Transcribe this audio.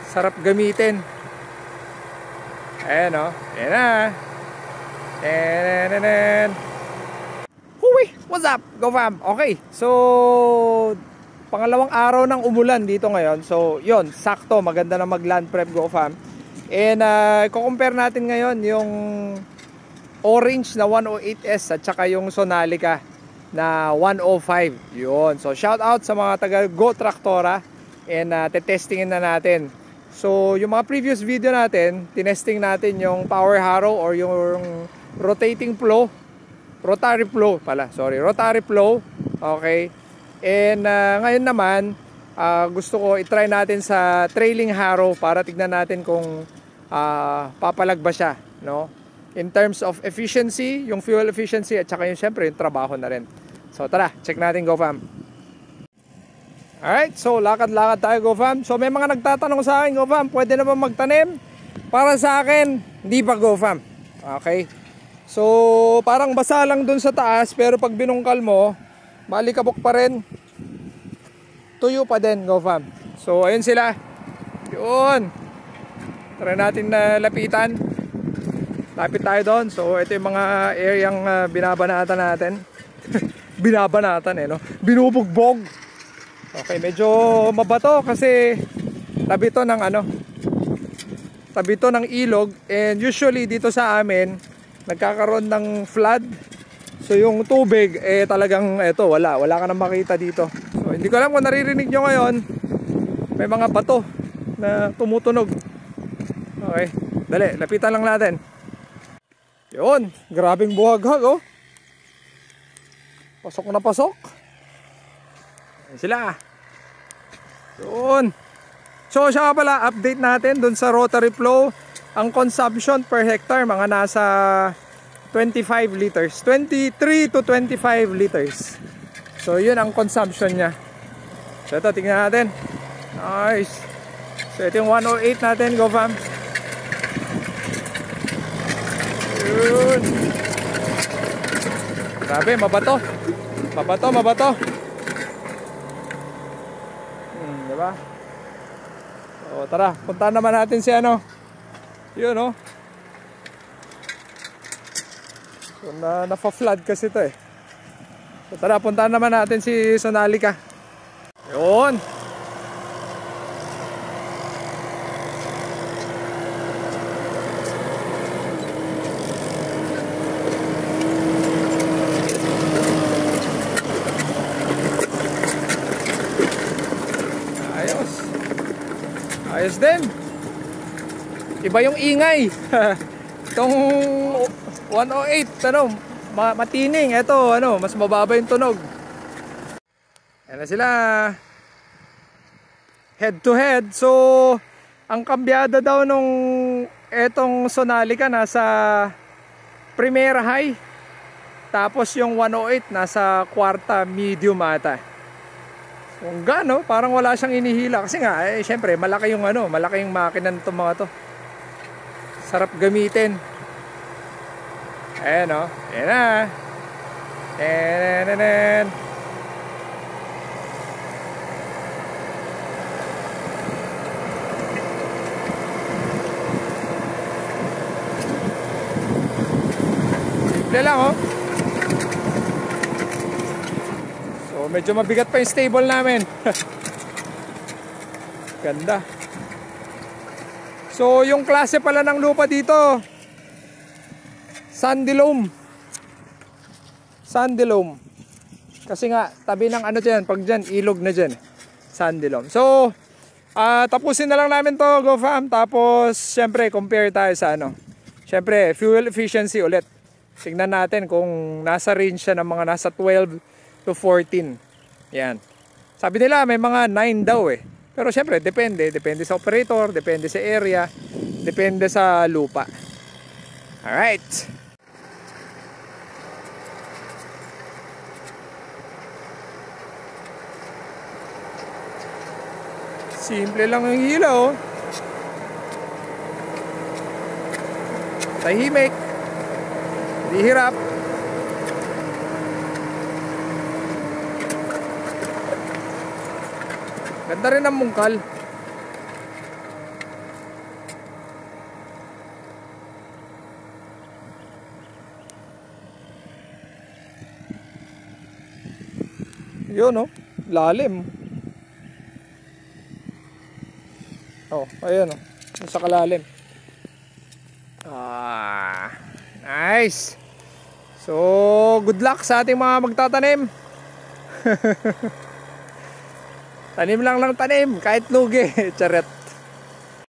Sarap gamitin. Ayan o. Ayan na. And Huwi! What's up? Go fam! Okay, so pangalawang araw ng umulan dito ngayon. So yon, sakto, maganda na mag land prep Go fam. And i-compare natin ngayon yung orange na 108S at saka yung Sonalica na 105. Yun. So shout out sa mga taga Go Traktora. And tetestingin na natin. So yung mga previous video natin, tinesting natin yung power harrow or yung rotating plow, rotary plow pala, sorry, rotary plow. Okay. And ngayon naman, gusto ko i-try natin sa trailing harrow para tignan natin kung papalag ba siya, no? In terms of efficiency, yung fuel efficiency at saka yung syempre yung trabaho na rin. So tara, check natin Go fam. Alright, so lakad-lakad tayo Go fam. So may mga nagtatanong sa akin Go fam, pwede na ba magtanim? Para sa akin, hindi pa Go fam. Okay. So parang basa lang dun sa taas, pero pag binungkal mo, malikabok pa rin. Tuyo pa din Go fam. So ayun sila. Yun. Try natin na lapitan. Lapit tayo doon. So ito yung mga areang binabanatan natin. Binabanatan no? Binubugbog. Okay, medyo mabato kasi tabi to ng tabi to ng ilog, and usually dito sa amin nagkakaroon ng flood. So yung tubig talagang wala ka nang makita dito. So hindi ko alam kung naririnig nyo ngayon, may mga bato na tumutunog. Okay, dali, lapitan lang natin. Yun, grabing buhaghag oh. Pasok na pasok. Ayan sila. Yun. So siya pala, update natin dun sa rotary plow. Ang consumption per hectare mga nasa 25 liters, 23 to 25 liters. So yun ang consumption niya. So ito, tingnan natin. Nice. So ito yung 108 natin Go fam. Yun. Grabe, mabato. Mabato. Diba? So tara, puntahan naman natin si yun oh. So na-flood kasi ito eh. So tara, puntahan naman natin si Sonalica. Yun. Ayos din. Iba yung ingay. Itong 108 matining. Ito mas mababa yung tunog. Ayan na sila. Head to head. So ang kambyada daw nung etong Sonalica nasa primera high. Tapos yung 108 nasa kwarta medium ata. Kung gano, parang wala siyang inihila. Kasi nga, syempre, malaki yung malaki yung makina nitong mga to. Sarap gamitin. Ayan o. Ayan na. Ayan. Simple lang o. Medyo mabigat pa yung stable namin. Ganda. So yung klase pala ng lupa dito, sandy loam. Kasi nga tabi ng dyan, pag dyan ilog na dyan, sandy loam. So tapusin na lang namin to Go fam. Tapos syempre compare tayo sa syempre fuel efficiency ulit. Tingnan natin kung nasa range siya ng mga nasa 12 to 14. Yan. Sabi nila may mga 9 daw eh. Pero syempre depende sa operator, depende sa area, depende sa lupa. Alright. Simple lang yung hila oh. Tahimik. Hindi hirap. Ganda rin ang mungkal. Yun, oh. Lalim. Oh, ayun, oh. Sa kalalim. Nice. So, good luck sa ating mga magtatanim. Tanim lang ng tanim, kahit lugi. Charet.